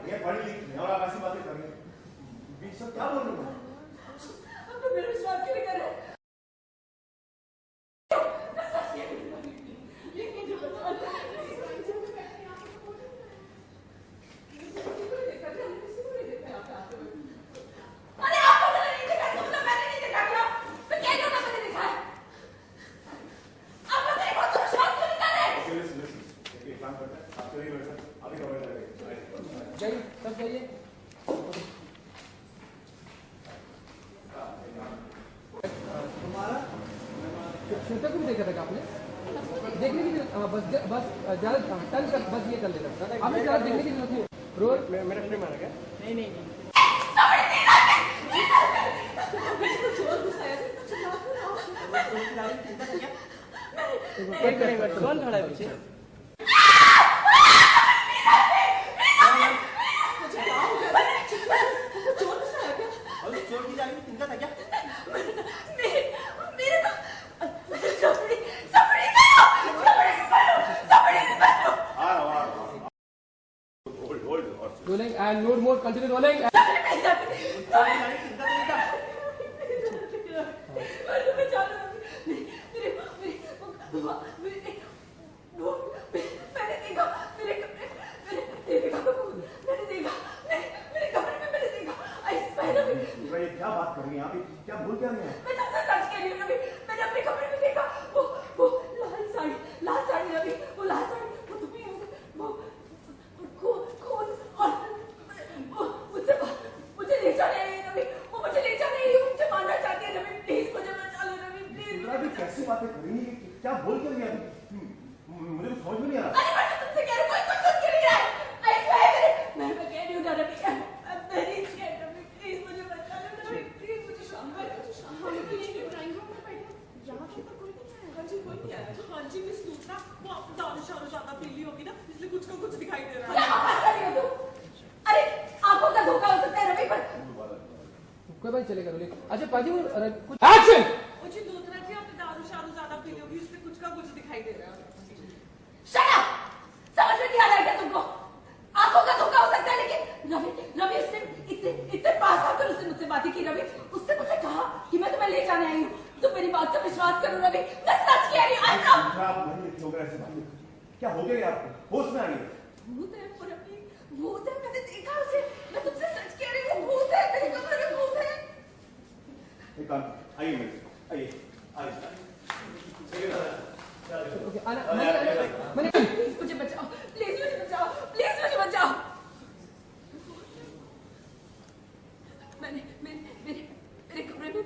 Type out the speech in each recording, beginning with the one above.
ये पढ़ी लिखी है और आप ऐसी बातें कर रहे हैं, बीच सब क्या बोल रहे हो? अब तो मेरा विश्वास क्यों नहीं कर रहे? जाइए सब जाइए। तुम्हारा श्वेता को भी देखा था आपने? देखने की बस ज्यादा टर्न कर, बस ये कर लेता आपने ज्यादा देखने की जरूरत नहीं। रोल मेरा फ्रेम आ रहा है? नहीं कौन खड़ा है पीछे? Rolling and load more, continue rolling. क्या बात कर रही हैं आप? क्या भूल क्या रही हैं? मैं तुमसे सच कह रही हूँ रवि, मैंने अपने कमरे में देखा वो लाल साड़ी रवि, वो लाल साड़ी वो तुम्हें वो खून और मुझे ले जाने आई है रवि, वो मुझे ले जाने आई है, मुझे मारना चाहती है रवि, प्लीज मुझे बचा लो रवि, प्लीज। अभी कैसी बातें कर रही हैं? क्या बोल क्या रही हैं? मुझे तो समझ में नहीं आ रहा। अरे मैं तो तुमसे कह रही हूँ, कोई कुछ सुन क्यों नहीं रहा है? मैं कह रही हूँ ना रवि, प्लीज मुझे बचा लो रवि, प्लीज मुझे हाँ जी मिस दूसरा वो आप दारू शारू ज्यादा पीली होगी ना, इसलिए कुछ का कुछ दिखाई दे रहा है। अरे आंखों का धोखा हो सकता है रवि, पर कोई बात चलेगा रोलिंग। अच्छा पाजी कुछ एक्शन। जी दूसरा जी आप दारू शारू ज्यादा पीली होगी, इसलिए कुछ का कुछ दिखाई दे रहा है। Shut up! समझ में नहीं आ रहा है क्या तुमको? आंखों का धोखा हो सकता है, लेकिन रवि उससे इतने पास आकर उसने मुझसे बातें की रवि, उससे मुझे कहा कि मैं तुम्हें ले जाने आई हूँ, तुम मेरी बात का विश्वास करो रवि, मैं सच कह रही हूँ। क्या हो गया आपको? होश में आ गई? भूत है रवि, भूत है, मैंने देखा उसे, मैं तुमसे सच कह रही हूँ, भूत है, मेरे कमरे में भूत है। एक काम आइए, आइए प्लीज मुझे बचाओ, प्लीज मुझे बचाओ, प्लीज मुझे बचाओ। मैंने मेरे कमरे में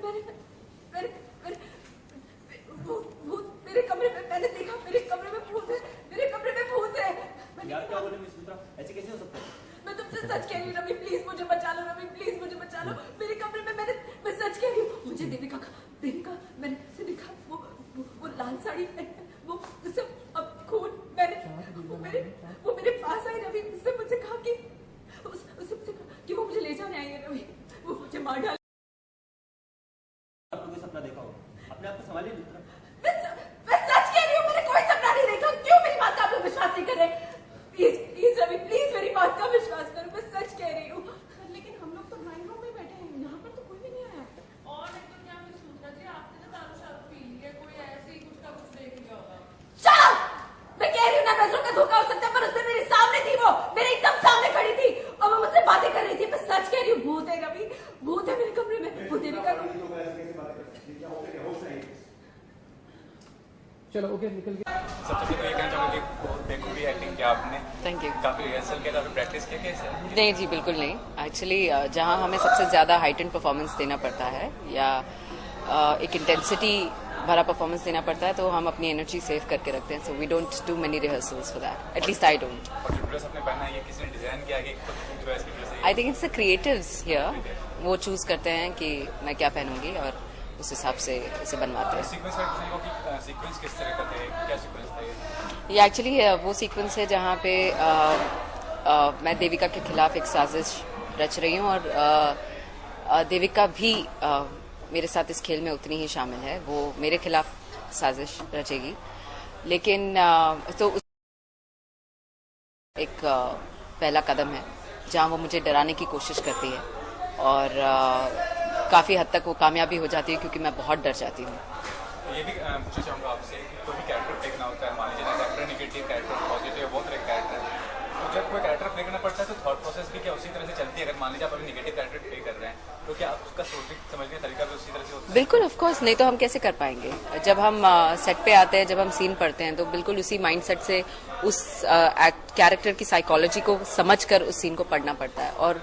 भूत मेरे कमरे में मैंने देखा, मेरे कमरे में भूत है, मेरे कमरे में भूत है। यार क्या बोले मिस दूसरा, ऐसे कैसे हो सकता है? मैं तुमसे सच कह रही हूँ रवि, प्लीज मुझे बचा लो रवि, प्लीज मुझे बचा लो, मेरे कमरे में मैं सच कह रही हूँ, मुझे देविका मैंने उसे देखा, वो लाल साड़ी वो उससे अब खून वो मेरे पास आई रवि, उससे मुझे कहा कि वो मुझे ले जाने आई है रवि, वो मुझे मार डाल। आपने कोई सपना देखा हो? अपने आप को संभालिए दूसरा। मैं सच कह रही हूँ, मैंने कोई सपना नहीं देखा, क्यों मेरी बात का आप लोग विश्वास नहीं कर रहे? प्लीज रवि, प्लीज मेरी बात का विश्वास करो, मैं सच कह रही हूँ। लेकिन हम लोग तो ड्राइंग रूम में बैठे हैं, यहाँ पर तो कोई भी नहीं आया। और नहीं तो क्या मिस दूसरा जी, आपने तो दारू शारू पी ली है, कोई ऐसे ही कुछ का कुछ देख लिया होगा। Shut up! मैं कह रही हूँ ना, नजरों का धोखा हो सकता है, पर उससे मेरे सामने थी, वो मेरे एकदम सामने खड़ी थी और वो मुझसे बातें कर रही थी। मैं सच कह रही हूँ, भूत है रवि, भूत है मेरे कमरे में, वो देविका। चलो ओके निकल गया। सबसे पहले तो ये कहना चाहूँगा कि बहुत बेखूबी एक्टिंग किया आपने। Thank you. काफ़ी रिहर्सल किया, काफ़ी प्रैक्टिस किया कैसे? नहीं जी बिल्कुल नहीं। एक्चुअली जहाँ हमें सबसे ज़्यादा हाइटेंड परफॉर्मेंस देना पड़ता है या एक इंटेंसिटी भरा परफॉर्मेंस देना पड़ता है, तो हम अपनी एनर्जी सेव करके रखते हैं। So we don't do many rehearsals for that, at least I don't. और जो ड्रेस आपने पहना है ये किसी ने डिजाइन किया है कि खुद चॉइस की ड्रेस है? I think it's the creatives here, वो चूज करते हैं कि मैं क्या पहनूंगी और उस हिसाब से इसे बनवाते हैं। सीक्वेंस का सीक्वेंस किस तरह का थे, क्या सीक्वेंस थे? ये एक्चुअली वो सीक्वेंस है जहाँ पे मैं देविका के खिलाफ एक साजिश रच रही हूँ और देविका भी मेरे साथ इस खेल में उतनी ही शामिल है। वो मेरे खिलाफ साजिश रचेगी, लेकिन तो एक पहला कदम है जहाँ वो मुझे डराने की कोशिश करती है और काफ़ी हद तक वो कामयाबी हो जाती है क्योंकि मैं बहुत डर जाती हूँ। ये भी पूछना चाहूँगा आपसे कि कोई भी कैरेक्टर प्ले करना होता है, मान लीजिए कैरेक्टर नेगेटिव कैरेक्टर पॉजिटिव बहुत तरह कैरेक्टर है, तो जब कोई कैरेक्टर प्ले करना पड़ता है तो थॉट प्रोसेस भी क्या उसी तरह से चलती है? अगर मान लीजिए आप अभी नेगेटिव कैरेक्टर प्ले कर रहे हैं तो क्या आप उसका सोचने समझने का तरीका भी उसी तरह से होता है? बिल्कुल, ऑफ कोर्स, नहीं तो हम कैसे कर पाएंगे। जब हम सेट पे आते हैं, जब हम सीन पढ़ते हैं तो बिल्कुल उसी माइंडसेट से उस कैरेक्टर की साइकोलॉजी को समझकर उस सीन को पढ़ना पड़ता है और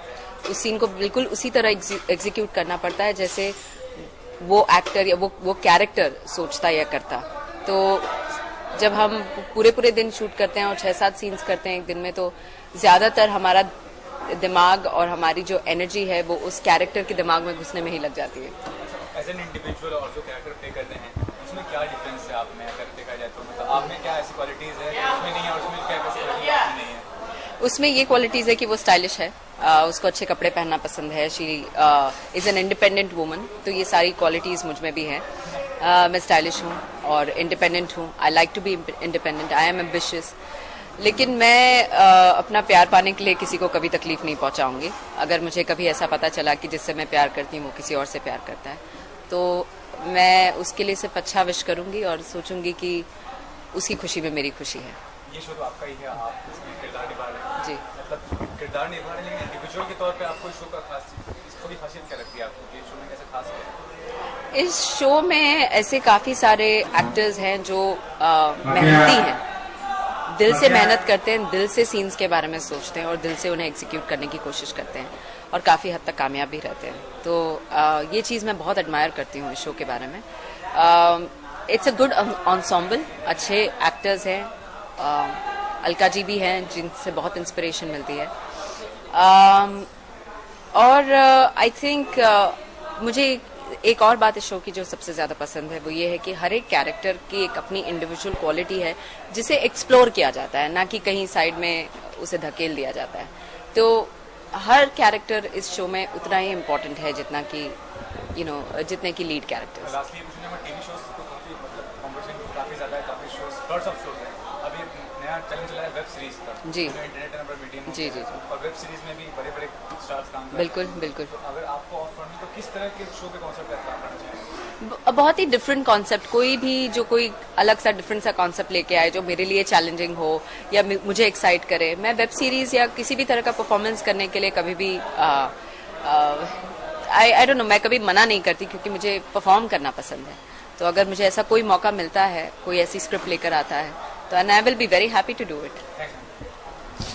उस सीन को बिल्कुल उसी तरह एग्जीक्यूट करना पड़ता है जैसे वो एक्टर या वो कैरेक्टर सोचता या करता। तो जब हम पूरे दिन शूट करते हैं और 6-7 सीन्स करते हैं एक दिन में, तो ज्यादातर हमारा दिमाग और हमारी जो एनर्जी है वो उस कैरेक्टर के दिमाग में घुसने में ही लग जाती है। एज एन इंडिविजुअल और जो कैरेक्टर प्ले करते हैं उसमें क्या डिफरेंस है आप में अगर देखा जाए तो? मतलब आप में क्या ऐसी क्वालिटीज है उसमें नहीं है और उसमें क्या ऐसी क्वालिटीज नहीं है? उसमें ये क्वालिटीज है कि वो स्टाइलिश है, उसको अच्छे कपड़े पहनना पसंद है, she is an independent woman, तो ये सारी क्वालिटीज मुझ में भी हैं। मैं स्टाइलिश हूँ और इंडिपेंडेंट हूँ। I like to be independent, I am ambitious, लेकिन मैं अपना प्यार पाने के लिए किसी को कभी तकलीफ नहीं पहुंचाऊंगी। अगर मुझे कभी ऐसा पता चला कि जिससे मैं प्यार करती हूँ वो किसी और से प्यार करता है तो मैं उसके लिए सिर्फ अच्छा विश करूंगी और सोचूंगी कि उसकी खुशी में मेरी खुशी है। ये शो तो आपका ही है, आप इसमें किरदार निभा रहे हैं। जी, मतलब किरदार निभा रहे हैं, लेकिन इंडिविजुअल के तौर पे आपको इस शो का खास इसको भी खासियत क्या लगती है आपको कि इस शो में कैसे खास है? इस शो में ऐसे काफी सारे एक्टर्स हैं जो मेहनती हैं, दिल से मेहनत करते हैं, दिल से सीन्स के बारे में सोचते हैं और दिल से उन्हें एग्जीक्यूट करने की कोशिश करते हैं और काफी हद तक कामयाब भी रहते हैं। तो ये चीज मैं बहुत एडमायर करती हूँ इस शो के बारे में। इट्स अ गुड एंसेम्बल, अच्छे एक्टर्स हैं, अलका जी भी हैं जिनसे बहुत इंस्पिरेशन मिलती है। और आई थिंक मुझे एक और बात इस शो की जो सबसे ज्यादा पसंद है वो ये है कि हर एक कैरेक्टर की एक अपनी इंडिविजुअल क्वालिटी है जिसे एक्सप्लोर किया जाता है, ना कि कहीं साइड में उसे धकेल दिया जाता है। तो हर कैरेक्टर इस शो में उतना ही इम्पोर्टेंट है जितना कि जितने की लीड कैरेक्टर्स। लास्टली पूछना मैं टीवी शोज को काफी मतलब कॉम्पिटिशन काफी ज्यादा है, काफी शोज लॉट्स ऑफ शोज हैं। अभी नया चैलेंज चला है वेब सीरीज का, जी, इंटरनेट नंबर मीडियम जी, जी, और वेब सीरीज में भी बड़े बड़े स्टार्स काम कर रहे हैं। बिल्कुल बिल्कुल। तो अगर आपको ऑफर मिले तो किस तरह के शो के कॉन्सेप्ट पे काम करना चाहिए? बहुत ही डिफरेंट कॉन्सेप्ट, कोई भी जो कोई अलग सा डिफरेंट सा कॉन्सेप्ट लेके आए जो मेरे लिए चैलेंजिंग हो या मुझे एक्साइट करे। मैं वेब सीरीज या किसी भी तरह का परफॉर्मेंस करने के लिए कभी भी आई डोंट नो, मैं कभी मना नहीं करती क्योंकि मुझे परफॉर्म करना पसंद है। तो अगर मुझे ऐसा कोई मौका मिलता है, कोई ऐसी स्क्रिप्ट लेकर आता है तो I will be very happy to do it.